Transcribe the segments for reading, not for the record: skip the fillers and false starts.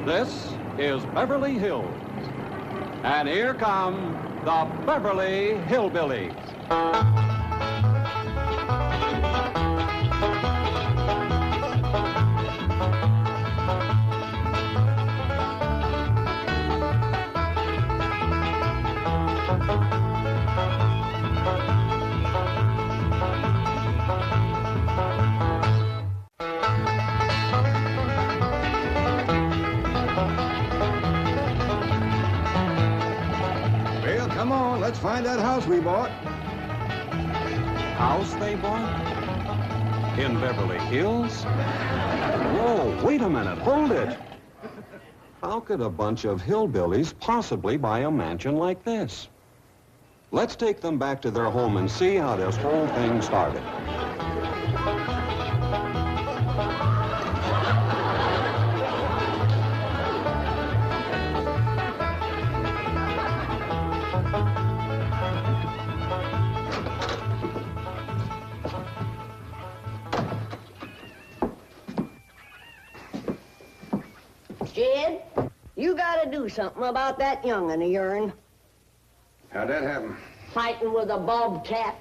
This is Beverly Hills. And here come the Beverly HillBillies. Well, come on, let's find that house we bought. House they bought? In Beverly Hills? Whoa, wait a minute, hold it. How could a bunch of hillbillies possibly buy a mansion like this? Let's take them back to their home and see how this whole thing started. Jed, you gotta do something about that young'un of yourn. How'd that happen? Fighting with a bobcat.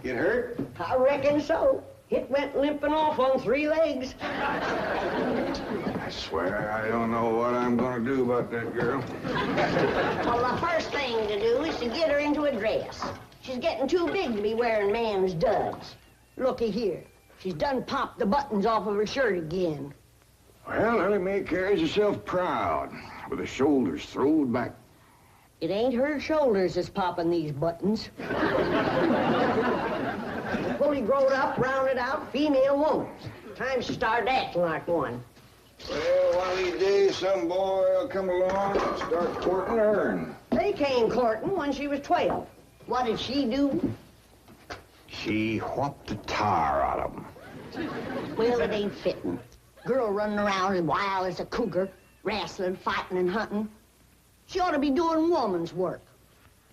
Get hurt? I reckon so. It went limping off on 3 legs. I swear I don't know what I'm gonna do about that girl. Well, the first thing to do is to get her into a dress. She's getting too big to be wearing man's duds. Looky here. She's done popped the buttons off of her shirt again. Well, Ellie Mae carries herself proud, with her shoulders throwed back. It ain't her shoulders that's popping these buttons. Fully growed up, rounded out, female woman. Time to start acting like one. Well, one of these days, some boy will come along and start courting her. They came courting when she was 12. What did she do? She whopped the tar out of him. Well, it ain't fitting. Girl running around as wild as a cougar, wrestling, fighting, and hunting. She ought to be doing woman's work.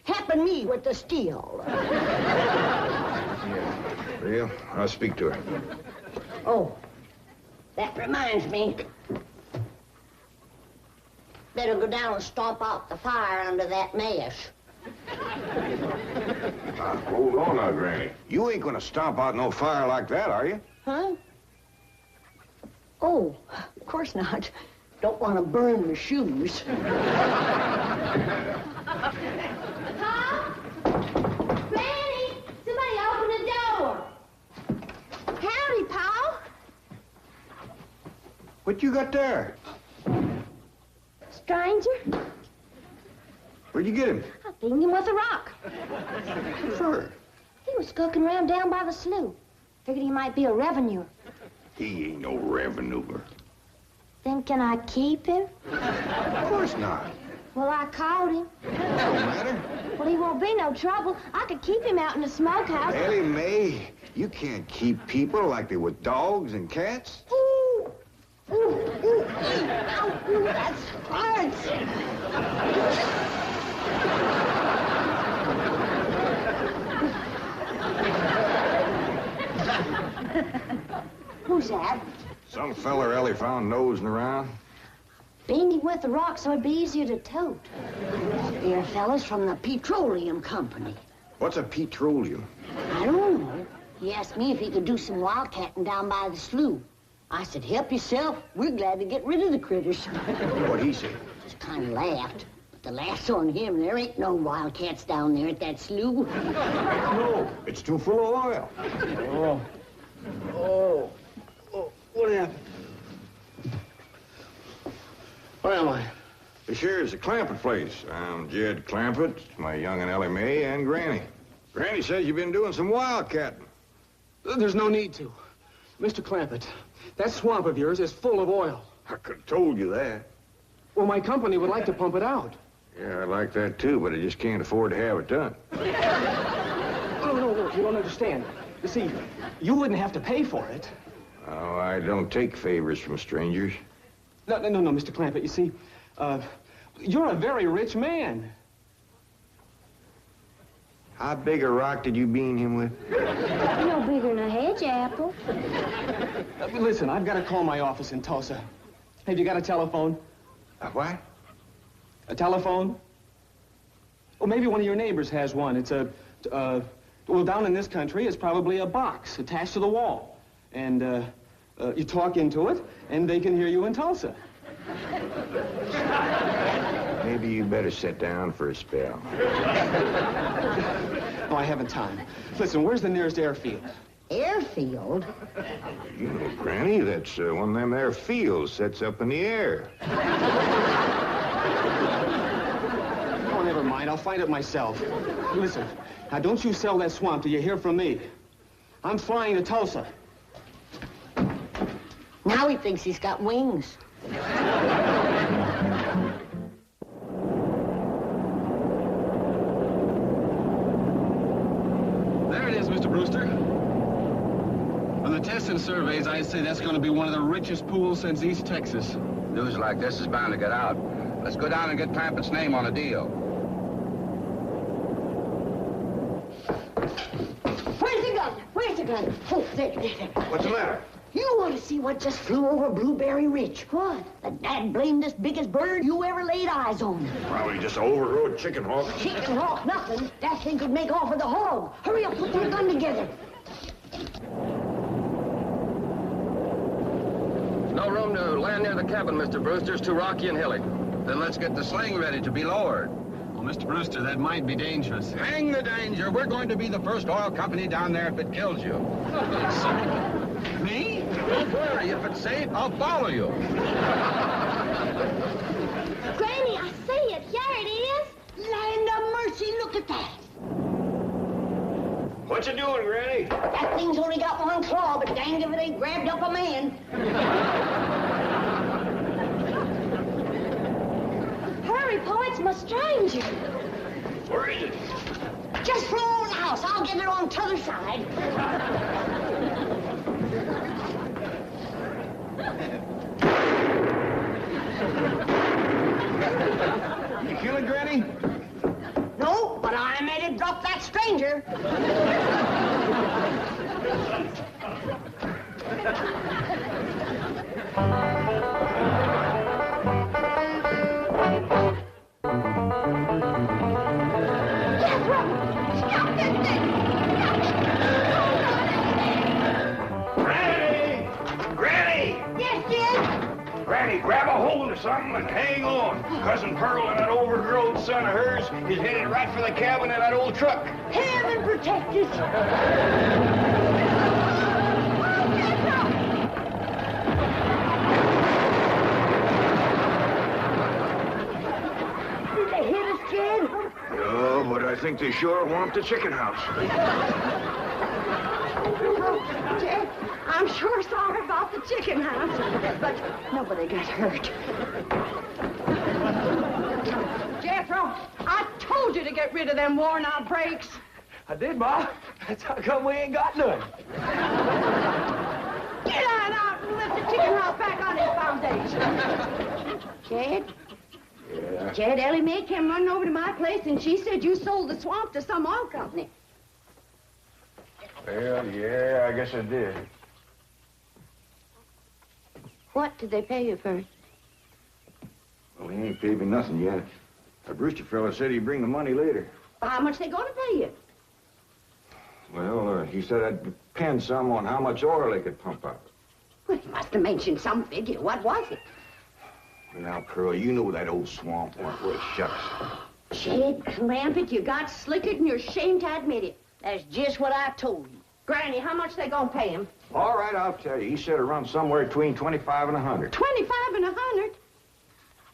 Helping me with the steel. Yeah, well, I'll speak to her. Oh, that reminds me. Better go down and stomp out the fire under that mash. Hold on now, Granny. You ain't gonna stomp out no fire like that, are you? Huh? Oh, of course not. Don't want to burn my shoes. Paul? Granny! Somebody open the door. Howdy, Paul. What you got there? Stranger? Where'd you get him? I pinged him with a rock. Sure. He was skulking around down by the slough. Figured he might be a revenuer. He ain't no revenuer. Then can I keep him? Of course not. Well, I caught him. That don't matter. Well, he won't be no trouble. I could keep him out in the smokehouse. Ellie Mae, you can't keep people like they were dogs and cats. Ooh, ooh, ooh, ow, ooh, that's hard. Who's that? Some feller Ellie found nosing around. Beamed him with a rock so it'd be easier to tote. Dear fellas from the petroleum company. What's a petroleum? I don't know. He asked me if he could do some wildcatting down by the slough. I said, help yourself. We're glad to get rid of the critters. What'd he say? Just kind of laughed. But the laugh's on him. There ain't no wildcats down there at that slough. No, it's too full of oil. Oh, what happened? Where am I? This here's the Clampett place. I'm Jed Clampett, my young'un Ellie Mae, and Granny. Granny says you've been doing some wildcatting. There's no need to. Mr. Clampett, that swamp of yours is full of oil. I could have told you that. Well, my company would like to pump it out. Yeah, I like that too, but I just can't afford to have it done. No, you don't understand. You see, you wouldn't have to pay for it. Oh, I don't take favors from strangers. No, Mr. Clampett, you see, you're a very rich man. How big a rock did you bean him with? No bigger than a hedge apple. Listen, I've got to call my office in Tulsa. Have you got a telephone? A what? A telephone? Or maybe one of your neighbors has one. It's well, down in this country, it's probably a box attached to the wall. And you talk into it, and they can hear you in Tulsa. Maybe you better sit down for a spell. No, I haven't time. Listen, where's the nearest airfield? Airfield? You know, Granny, that's one of them there fields that's up in the air. Oh, never mind. I'll find it myself. Listen, now don't you sell that swamp till you hear from me. I'm flying to Tulsa. Now he thinks he's got wings. There it is, Mr. Brewster. On the tests and surveys, I'd say that's going to be one of the richest pools since East Texas. News like this is bound to get out. Let's go down and get Clampetts' name on a deal. Where's the gun? Where's the gun? Oh, there. What's the matter? You want to see what just flew over Blueberry Ridge? What? The dad-blamedest biggest bird you ever laid eyes on. Probably just an overrode chicken hawk. Chicken hawk, nothing. That thing could make off with a hog. Hurry up, put that gun together. No room to land near the cabin, Mr. Brewster. It's too rocky and hilly. Then let's get the sling ready to be lowered. Well, Mr. Brewster, that might be dangerous. Hang the danger. We're going to be the first oil company down there if it kills you. Me? Don't worry. If it's safe, I'll follow you. Granny, I see it. Here it is. Land of mercy, look at that. What you doing, Granny? That thing's only got one claw, but dang if it ain't grabbed up a man. Hurry, Po, it's my stranger. Where is it? Just throw it on the house. I'll get it on t'other side. You kill it, Granny? No, but I made it drop that stranger. Granny, grab a hold of something and hang on. Cousin Pearl and that overgrown son of hers is headed right for the cabin of that old truck. Heaven protect us. Did they hit us, Jed? No, but I think they sure want the chicken house. Jed, I'm sure sorry about the chicken house, but nobody got hurt. Jethro, I told you to get rid of them worn-out brakes. I did, Ma. That's how come we ain't got none. Get on out and lift the chicken house back on its foundation. Jed? Yeah. Jed, Ellie Mae came running over to my place, and she said you sold the swamp to some oil company. Well, yeah, I guess I did. What did they pay you for it? Well, he ain't paid me nothing yet. The Brewster fella said he'd bring the money later. How much they gonna pay you? Well, he said I'd depend some on how much oil they could pump out. Well, he must have mentioned some figure. What was it? Now, Pearl, you know that old swamp weren't worth shucks. Jed Clampett, you got slickered and you're ashamed to admit it. That's just what I told you. Granny, how much they gonna pay him? All right, I'll tell you. He said around somewhere between 25 and 100. 25 and 100?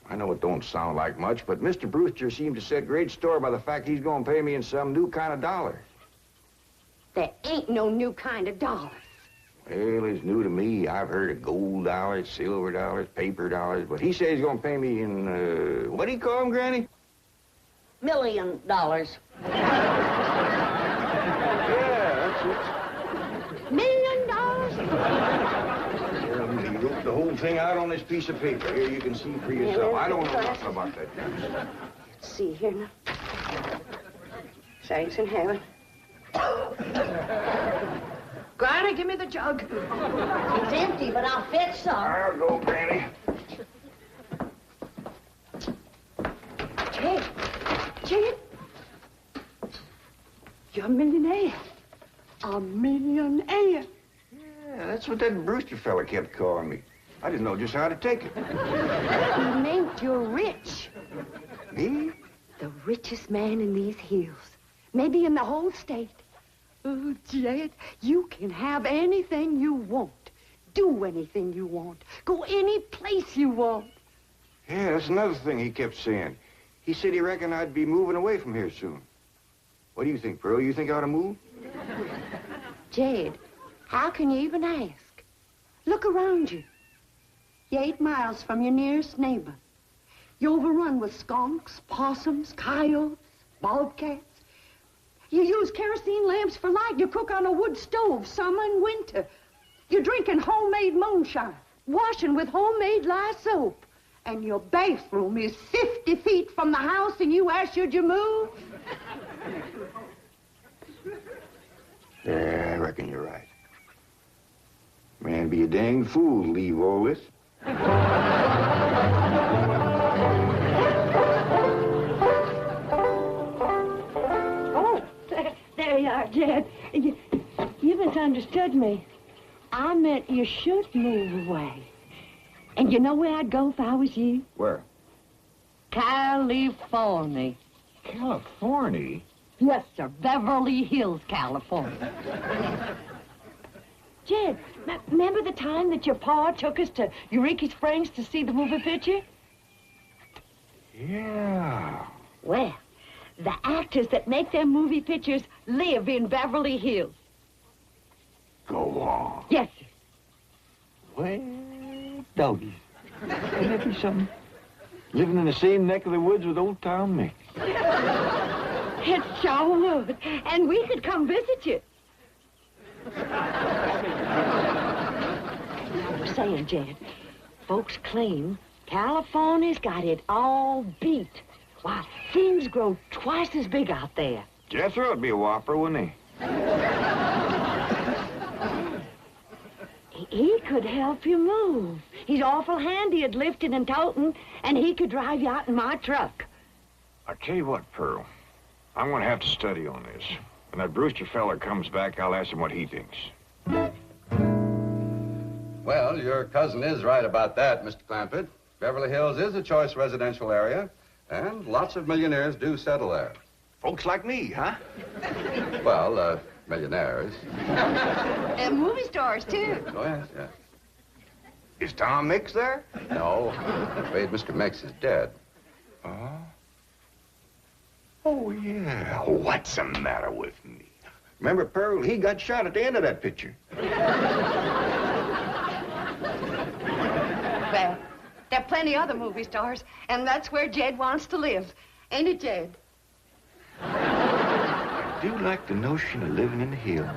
I know it don't sound like much, but Mr. Brewster seemed to set great store by the fact he's going to pay me in some new kind of dollar. There ain't no new kind of dollar. Well, it's new to me. I've heard of gold dollars, silver dollars, paper dollars, but he says he's going to pay me in, what do you call them, Granny? $1 million. Yeah, that's $1 million? it. He wrote the whole thing out on this piece of paper. Here, you can see for yourself. I don't know nothing about that kind of stuff. Let's see here now. Thanks in heaven. Granny, give me the jug. It's empty, but I'll fetch some. I'll go, Granny. a millionaire. A millionaire. Yeah, that's what that Brewster fella kept calling me. I didn't know just how to take it. He meant you're rich. Me? The richest man in these hills. Maybe in the whole state. Oh, Jed, you can have anything you want. Do anything you want. Go any place you want. Yeah, that's another thing he kept saying. He said he reckoned I'd be moving away from here soon. What do you think, Pearl? You think I ought to move? Jed, how can you even ask? Look around you. You're 8 miles from your nearest neighbor. You're overrun with skunks, possums, coyotes, bobcats. You use kerosene lamps for light. You cook on a wood stove, summer and winter. You're drinking homemade moonshine, washing with homemade lye soap. And your bathroom is 50 feet from the house, and you ask, should you move? Yeah, I reckon you're right. Man, be a dang fool to leave all this. Oh, there you are, Jed. You misunderstood me. I meant you should move away. And you know where I'd go if I was you? Where? California. California? Yes, sir. Beverly Hills, California. Jed, remember the time that your pa took us to Eureka Springs to see the movie picture? Yeah. Well, the actors that make them movie pictures live in Beverly Hills. Go on. Yes, sir. Well, doggies. Wouldn't that be something? Living in the same neck of the woods with old Tom Mix. It sure would. And we could come visit you. I was saying, Jed, folks claim California's got it all beat. Why, things grow twice as big out there. Jethro would be a whopper, wouldn't he? He could help you move. He's awful handy at lifting and toting, and he could drive you out in my truck. I'll tell you what, Pearl. I'm going to have to study on this. When that Brewster fella comes back, I'll ask him what he thinks. Well, your cousin is right about that, Mr. Clampett. Beverly Hills is a choice residential area, and lots of millionaires do settle there. Folks like me, huh? Well, millionaires. And movie stars, too. Oh, yes, yes. Is Tom Mix there? No, I'm afraid Mr. Mix is dead. Oh? Oh, yeah. What's the matter with me? Remember, Pearl, he got shot at the end of that picture. Well, there are plenty other movie stars, and that's where Jed wants to live. Ain't it, Jed? I do like the notion of living in the hills.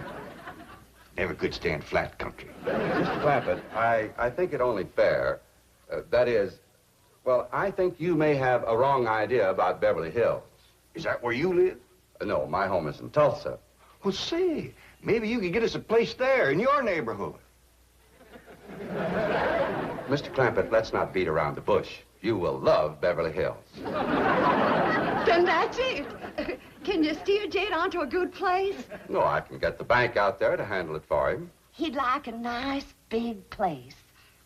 Never could stand flat country. Mr. Clampett, I think it only fair. That is, well, I think you may have a wrong idea about Beverly Hills. Is that where you live? No, my home is in Tulsa. Well, say, maybe you could get us a place there in your neighborhood. Mr. Clampett, let's not beat around the bush. You will love Beverly Hills. Then that's it. Can you steer Jed onto a good place? No, I can get the bank out there to handle it for him. He'd like a nice big place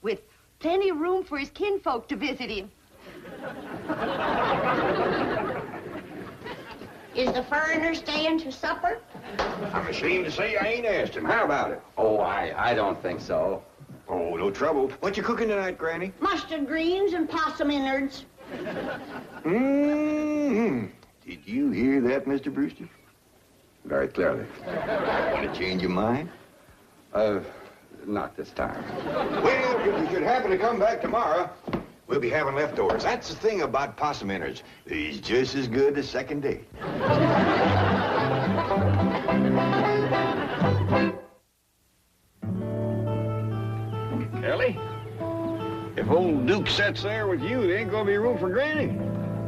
with plenty of room for his kinfolk to visit him. Is the foreigner staying to supper? I'm ashamed to say I ain't asked him. How about it? Oh, I don't think so. Oh, no trouble. What you cooking tonight, Granny? Mustard greens and possum innards. Mm-hmm. Did you hear that, Mr. Brewster? Very clearly. Want to change your mind? Not this time. Well, if you should happen to come back tomorrow, we'll be having leftovers. That's the thing about possum innards. He's just as good the second day. Ellie, if old Duke sits there with you, there ain't gonna be room for Granny.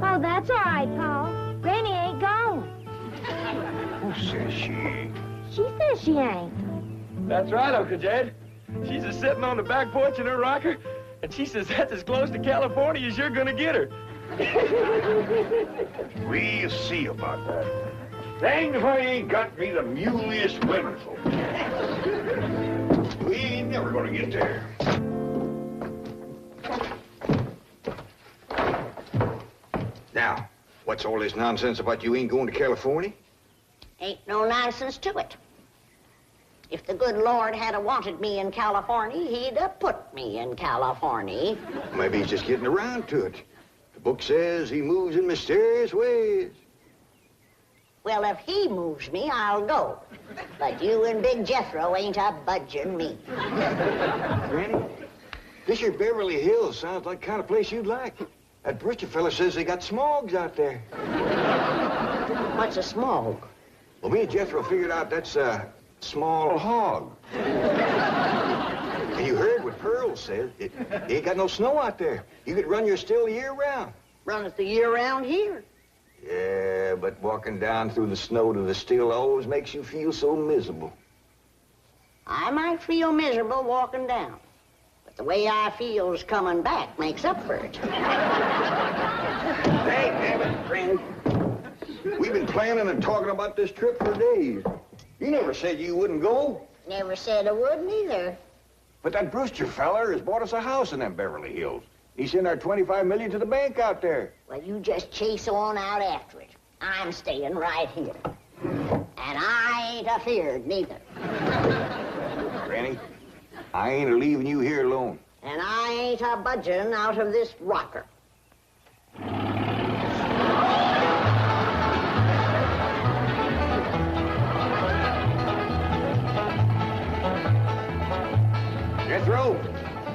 Oh, that's all right, Pa. Granny ain't gone. Who says she ain't? She says she ain't. That's right, Uncle Jed. She's just sitting on the back porch in her rocker, and she says that's as close to California as you're gonna get her. We'll see about that. Dang if I ain't got me the muliest winter. We ain't never gonna get there. Now, what's all this nonsense about you ain't going to California? Ain't no nonsense to it. If the good Lord had wanted me in California, he'd have put me in California. Maybe he's just getting around to it. The book says he moves in mysterious ways. Well, if he moves me, I'll go. But you and Big Jethro ain't a budging me. Granny, this here Beverly Hills sounds like the kind of place you'd like. That Brewster fella says they got smogs out there. What's a smog? Well, me and Jethro figured out that's a small hog. And you heard what Pearl said. It ain't got no snow out there. You could run your still year round. Run it the year round here. Yeah, but walking down through the snow to the still always makes you feel so miserable. I might feel miserable walking down, but the way I feels coming back makes up for it. Hey, damn it, Granny. We've been planning and talking about this trip for days. You never said you wouldn't go. Never said I wouldn't either. But that Brewster feller has bought us a house in them Beverly Hills. He sent our $25 million to the bank out there. Well, you just chase on out after it. I'm staying right here. And I ain't afeared neither. Granny, I ain't leaving you here alone. And I ain't a budging out of this rocker. Jethro,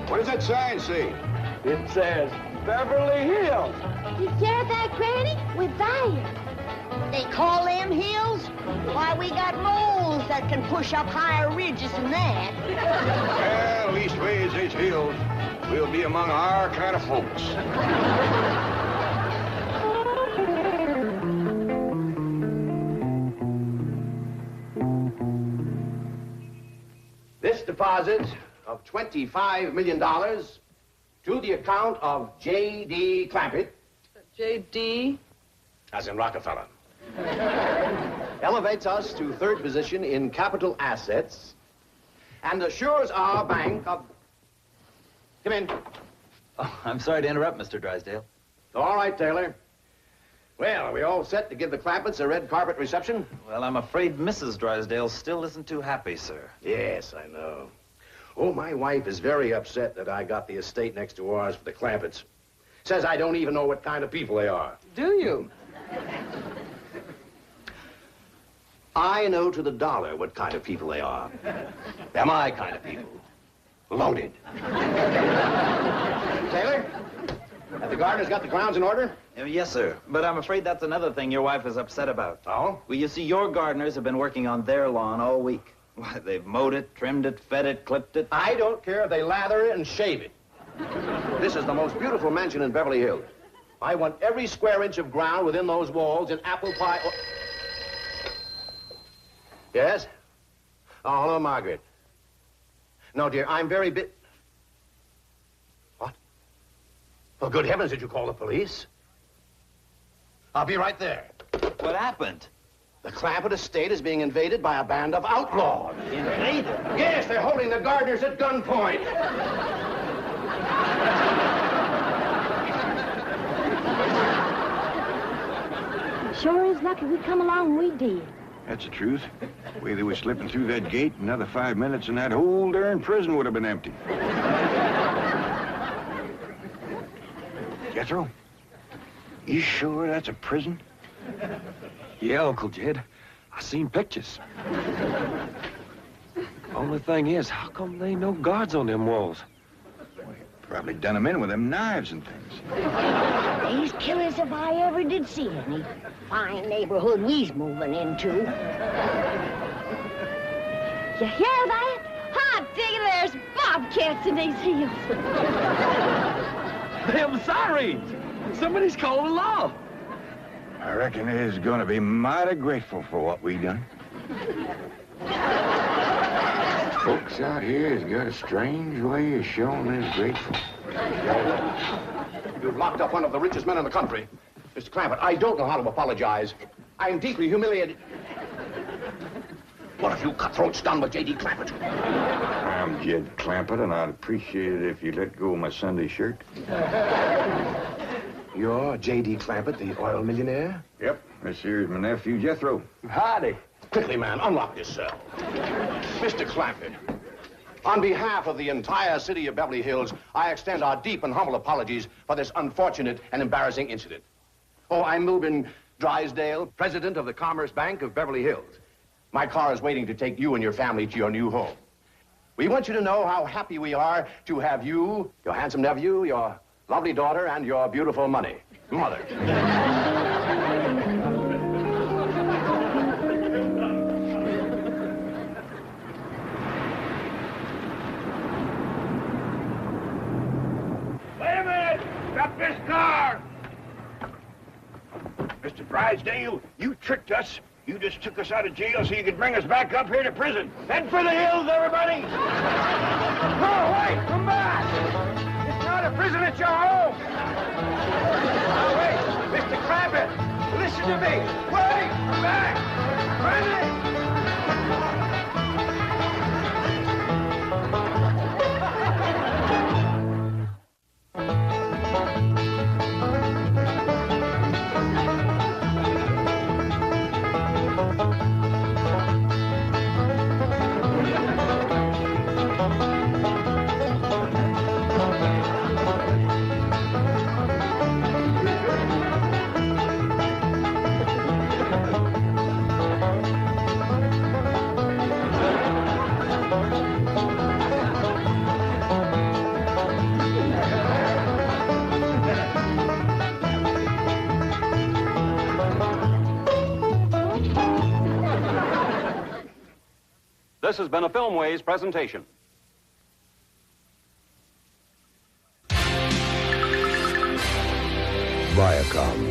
what does that sign say? It says Beverly Hills. You hear that, Granny? We're there. They call them hills? Why, we got moles that can push up higher ridges than that. Well, leastways, these hills will be among our kind of folks. This deposit of $25 million to the account of J.D. Clampett. J.D.? As in Rockefeller. Elevates us to third position in capital assets and assures our bank of... Come in. Oh, I'm sorry to interrupt, Mr. Drysdale. All right, Taylor. Well, are we all set to give the Clampetts a red carpet reception? Well, I'm afraid Mrs. Drysdale still isn't too happy, sir. Yes, I know. Oh, my wife is very upset that I got the estate next to ours for the Clampetts. Says I don't even know what kind of people they are. Do you? I know to the dollar what kind of people they are. They're my kind of people. Loaded. Taylor, have the gardeners got the grounds in order? Yes, sir. But I'm afraid that's another thing your wife is upset about. Oh? Well, you see, your gardeners have been working on their lawn all week. Why, they've mowed it, trimmed it, fed it, clipped it. I don't care if they lather it and shave it. This is the most beautiful mansion in Beverly Hills. I want every square inch of ground within those walls in apple pie... Oh. Yes? Oh, hello, Margaret. No, dear, I'm very What? Oh, good heavens, did you call the police? I'll be right there. What happened? The Clampett estate is being invaded by a band of outlaws. Invaded? Yes, they're holding the gardeners at gunpoint. Sure is lucky we come along when we did. That's the truth. The way they were slipping through that gate, another 5 minutes and that whole darn prison would have been empty. Jethro, you sure that's a prison? Yeah, Uncle Jed. I seen pictures. Only thing is, how come there ain't no guards on them walls? Probably done them in with them knives and things. These killers if I ever did see any. Fine neighborhood we's moving into. You hear that? Hot digging, there's bobcats in these hills. Them sirens! Somebody's calling the law. I reckon they's gonna be mighty grateful for what we done. Folks out here has got a strange way of showing they're grateful. You've locked up one of the richest men in the country. Mr. Clampett, I don't know how to apologize. I am deeply humiliated. What have you cutthroats done with J.D. Clampett? I'm Jed Clampett, and I'd appreciate it if you let go of my Sunday shirt. You're J.D. Clampett, the oil millionaire? Yep, this here is my nephew, Jethro. Howdy. Quickly, man, unlock this cell. Mr. Clampett, on behalf of the entire city of Beverly Hills, I extend our deep and humble apologies for this unfortunate and embarrassing incident. Oh, I'm Milburn Drysdale, president of the Commerce Bank of Beverly Hills. My car is waiting to take you and your family to your new home. We want you to know how happy we are to have you, your handsome nephew, your lovely daughter, and your beautiful mother. Wait a minute! Stop this car! Mr. Drysdale, you tricked us. You just took us out of jail so you could bring us back up here to prison. Head for the hills, everybody! No, wait! Come back! It's not a prison, it's your home! Now, wait! Mr. Clampett, listen to me! Wait! Come back! Ready? This has been a Filmways presentation. Viacom.